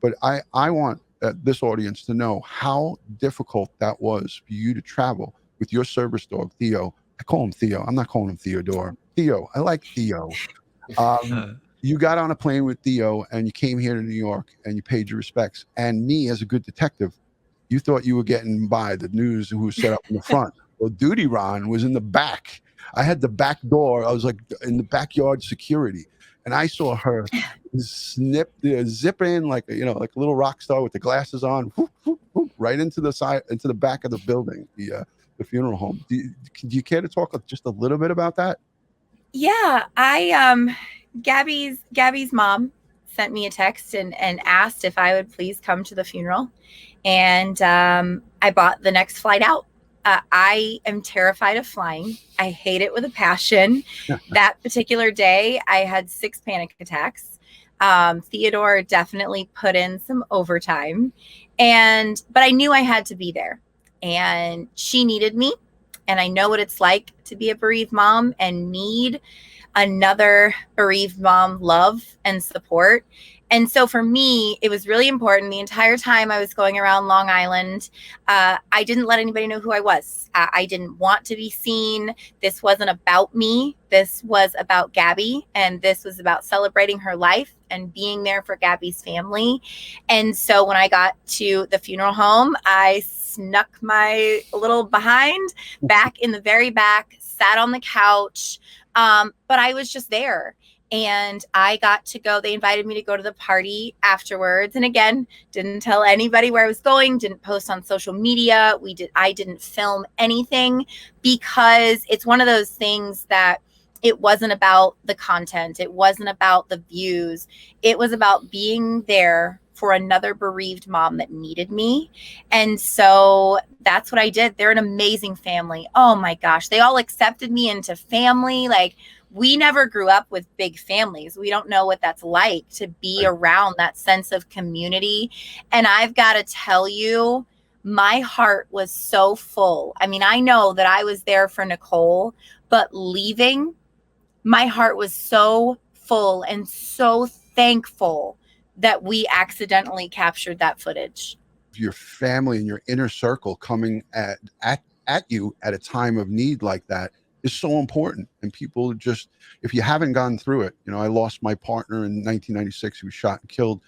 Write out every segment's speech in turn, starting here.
But I want this audience to know how difficult that was for you to travel with your service dog, Theo. I call him Theo. I'm not calling him Theodore. Theo. I like Theo. Um, you got on a plane with Theo and you came here to New York and you paid your respects. And me, as a good detective, you thought you were getting by the news who was set up in the front. Well, DutyRon was in the back. I had the back door. I was like in the backyard security, and I saw her zip in like like a little rock star with the glasses on, whoop, whoop, whoop, right into the side, into the back of the building, the funeral home. Do you care to talk just a little bit about that? Yeah, Gabby's mom sent me a text and asked if I would please come to the funeral, and I bought the next flight out. I am terrified of flying. I hate it with a passion. That particular day, I had 6 panic attacks. Theodore definitely put in some overtime, but I knew I had to be there, and she needed me. And I know what it's like to be a bereaved mom and need another bereaved mom love and support. And so for me, it was really important. The entire time I was going around Long Island, I didn't let anybody know who I was. I didn't want to be seen. This wasn't about me. This was about Gabby, and this was about celebrating her life and being there for Gabby's family. And so when I got to the funeral home, I snuck my little behind back in the very back, sat on the couch, but I was just there. And I got to go. They invited me to go to the party afterwards. And again, didn't tell anybody where I was going, didn't post on social media. I didn't film anything, because it's one of those things that it wasn't about the content. It wasn't about the views. It was about being there for another bereaved mom that needed me. And so that's what I did. They're an amazing family. Oh my gosh. They all accepted me into family. Like, we never grew up with big families. We don't know what that's like to be around that sense of community. And I've got to tell you, my heart was so full. I mean, I know that I was there for Nicole, but leaving, my heart was so full and so thankful that we accidentally captured that footage. Your family and your inner circle coming at you at a time of need like that is so important. And people just, if you haven't gone through it, I lost my partner in 1996. He was shot and killed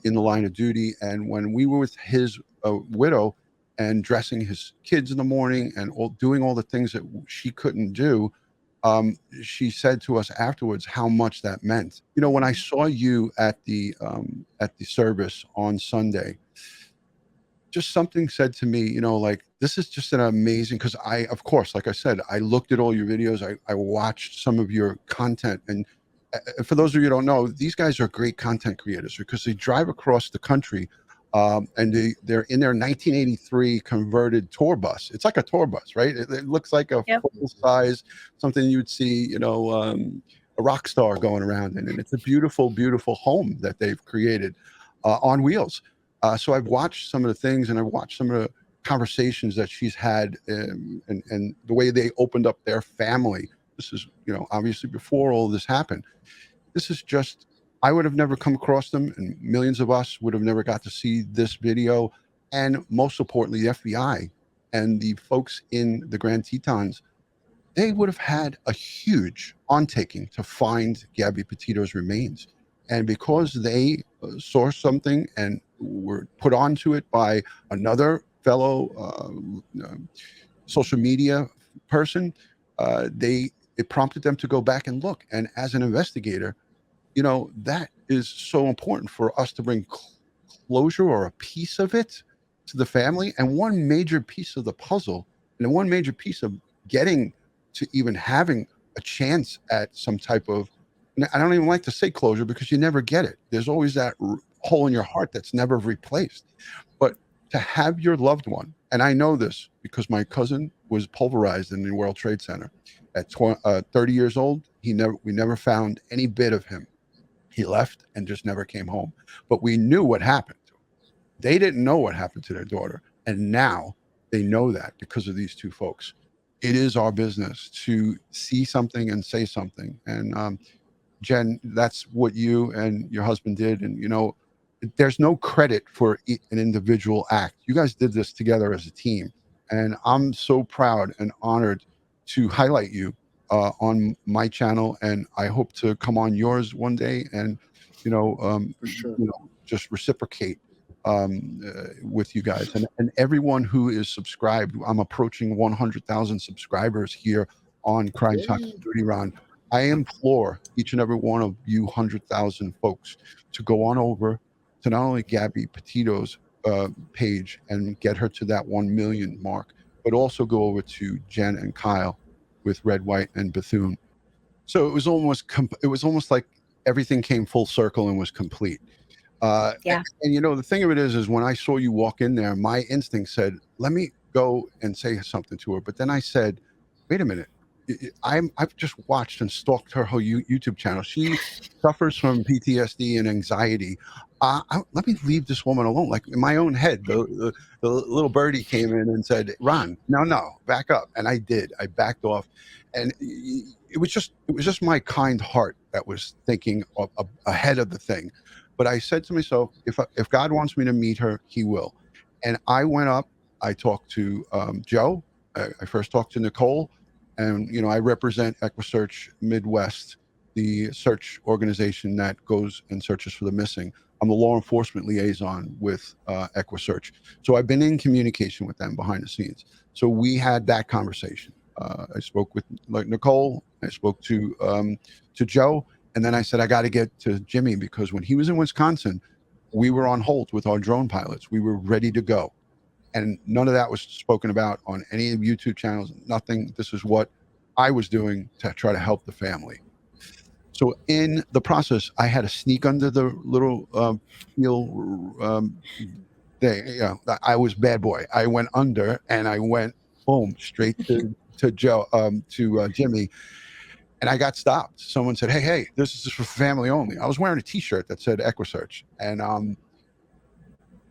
in the line of duty. And when we were with his widow and dressing his kids in the morning and doing all the things that she couldn't do, she said to us afterwards how much that meant. When I saw you at the service on Sunday, just something said to me, like, this is just an amazing, because of course, like I said, I looked at all your videos. I watched some of your content. And for those of you who don't know, these guys are great content creators because they drive across the country and they're in their 1983 converted tour bus. It's like a tour bus, right? It looks like a full size, something you'd see, a rock star going around in. And it's a beautiful, beautiful home that they've created on wheels. So I've watched some of the things, and I've watched some of the conversations that she's had, and the way they opened up their family. This is, obviously before all this happened. This is just, I would have never come across them, and millions of us would have never got to see this video. And most importantly, the FBI and the folks in the Grand Tetons, they would have had a huge undertaking to find Gabby Petito's remains. And because they saw something and were put onto it by another fellow social media person, it prompted them to go back and look. And as an investigator, that is so important for us to bring closure or a piece of it to the family. And one major piece of the puzzle, and one major piece of getting to even having a chance at some type of, I don't even like to say closure because you never get it. There's always that hole in your heart that's never replaced. But to have your loved one, and I know this because my cousin was pulverized in the World Trade Center at 30 years old. We never found any bit of him. He left and just never came home. But we knew what happened to him. They didn't know what happened to their daughter. And now they know that because of these two folks. It is our business to see something and say something. And Jenn, that's what you and your husband did. And, there's no credit for an individual act. You guys did this together as a team, and I'm so proud and honored to highlight you on my channel, and I hope to come on yours one day and For sure. just reciprocate with you guys and everyone who is subscribed. I'm approaching 100,000 subscribers here on Crime Time Yay. DutyRon. I implore each and every one of you 100,000 folks to go on over to not only Gabby Petito's page and get her to that 1 million mark, but also go over to Jenn and Kyle with Red, White, and Bethune. So it was almost like everything came full circle and was complete. Yeah. And the thing of it is when I saw you walk in there, my instinct said, let me go and say something to her. But then I said, wait a minute. I've just watched and stalked her whole YouTube channel. She suffers from PTSD and anxiety. Let me leave this woman alone. Like in my own head, the little birdie came in and said, Ron, no, back up. And I did. I backed off. And it was just my kind heart that was thinking ahead of the thing. But I said to myself, if God wants me to meet her, he will. And I went up. I talked to Joe. I first talked to Nicole. And, I represent EquiSearch Midwest, the search organization that goes and searches for the missing. I'm the law enforcement liaison with EquiSearch. So I've been in communication with them behind the scenes. So we had that conversation. I spoke with Nicole. I spoke to Joe. And then I said, I got to get to Jimmy because when he was in Wisconsin, we were on hold with our drone pilots. We were ready to go. And none of that was spoken about on any of the YouTube channels, nothing. This is what I was doing to try to help the family. So in the process, I had to sneak under the little thing. I was bad boy. I went under and I went, boom, straight to Joe, to Jimmy. And I got stopped. Someone said, hey, this is just for family only. I was wearing a T-shirt that said EquiSearch. And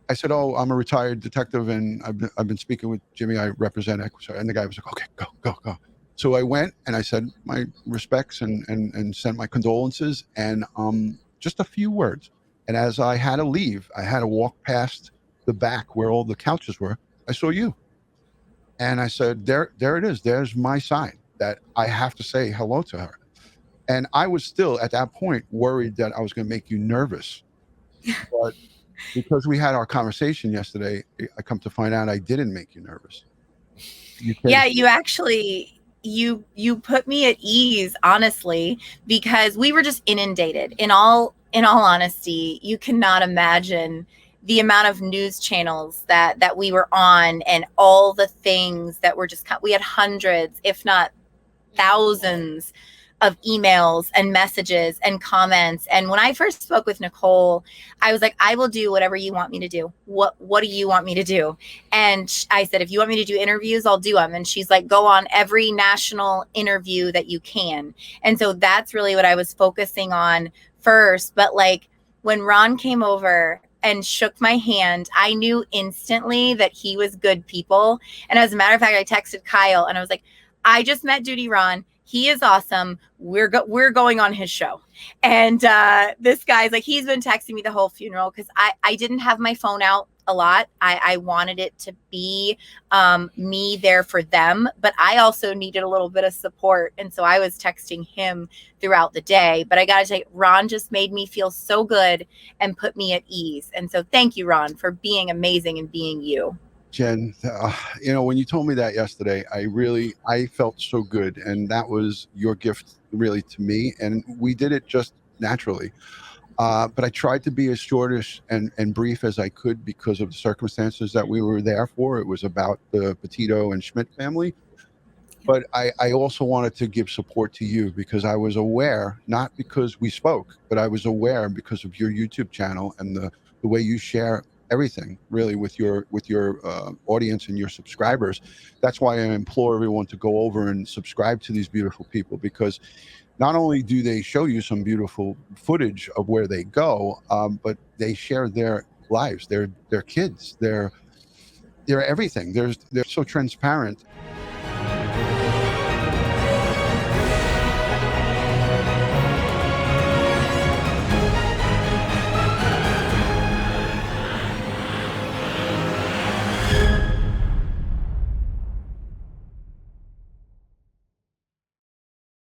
I said, oh, I'm a retired detective, and I've been speaking with Jimmy. I represent EquiSearch. And the guy was like, okay, go. So I went and I said my respects and sent my condolences and just a few words. And as I had to leave, I had to walk past the back where all the couches were. I saw you. And I said, there it is. There's my sign that I have to say hello to her. And I was still at that point worried that I was going to make you nervous. But because we had our conversation yesterday, I come to find out I didn't make you nervous. Yeah, you actually, you put me at ease, honestly, because we were just inundated. In all honesty, you cannot imagine the amount of news channels that we were on and all the things that were just, we had hundreds, if not thousands of emails and messages and comments. And when I first spoke with Nicole, I was like, I will do whatever you want me to do. What do you want me to do? And I said, if you want me to do interviews, I'll do them. And she's like, go on every national interview that you can. And so that's really what I was focusing on first. But like when Ron came over and shook my hand, I knew instantly that he was good people. And as a matter of fact, I texted Kyle and I was like, I just met DutyRon. He is awesome. We're going on his show. And this guy's like, he's been texting me the whole funeral because I didn't have my phone out a lot. I wanted it to be me there for them, but I also needed a little bit of support. And so I was texting him throughout the day. But I got to say, Ron just made me feel so good and put me at ease. And so thank you, Ron, for being amazing and being you. Jenn, when you told me that yesterday, I felt so good. And that was your gift really to me. And we did it just naturally. But I tried to be as short and brief as I could because of the circumstances that we were there for. It was about the Petito and Schmidt family. But I also wanted to give support to you because I was aware, not because we spoke, but I was aware because of your YouTube channel and the way you share everything really with your audience and your subscribers. That's why I implore everyone to go over and subscribe to these beautiful people, because not only do they show you some beautiful footage of where they go, but they share their lives, their kids, their everything. They're so transparent.